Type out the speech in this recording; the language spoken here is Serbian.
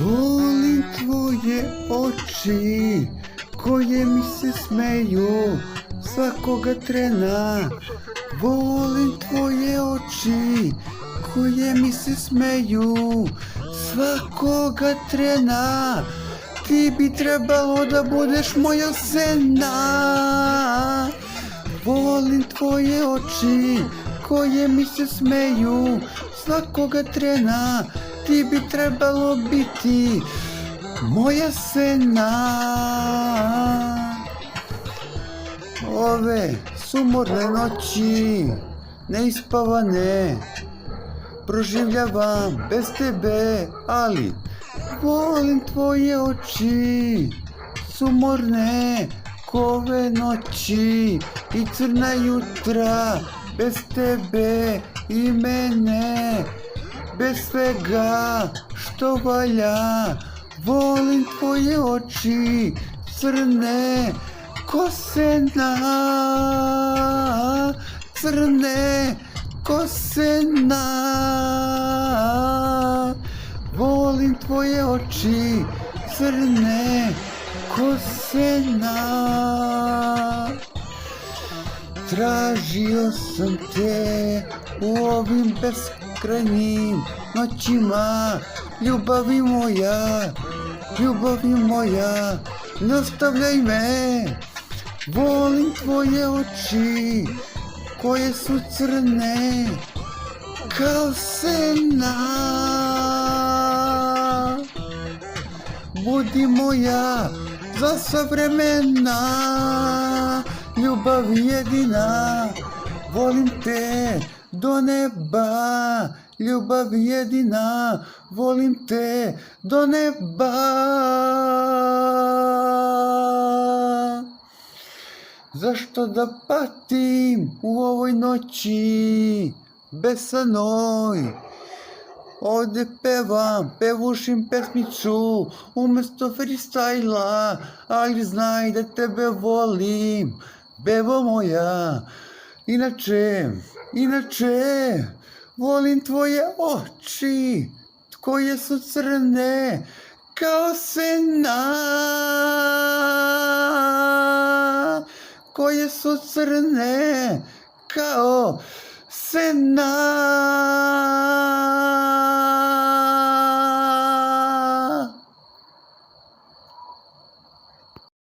Volim tvoje oči koje mi se smeju svakoga trena. Volim tvoje oči koje mi se smeju svakoga trena. Ti bi trebalo da budeš moja sena. Volim tvoje oči koje mi se smeju svakoga trena. Ti bi trebalo biti moja sena. Ove sumorne noći, neispavane, proživljavam bez tebe, ali volim tvoje oči, sumorne kove noći i crna jutra, bez tebe i mene, bez svega što valja. Volim tvoje oči, crne ko sena, crne ko sena. Volim tvoje oči, crne ko sena. Tražio sam te u ovim beskrajnim noćima, ljubavi moja, ne ostavljaj me. Volim tvoje oči koje su crne kao sena. Budi moja za sva vremena, ljubav jedina, volim te do neba. Ljubav jedina, volim te do neba. Zašto da patim u ovoj noći besanoj? Ovde pevušim pesmicu umesto freestyla, ali znaj da tebe volim, bevo moja. Inače, volim tvoje oči koje su crne kao sena, koje su crne kao sena.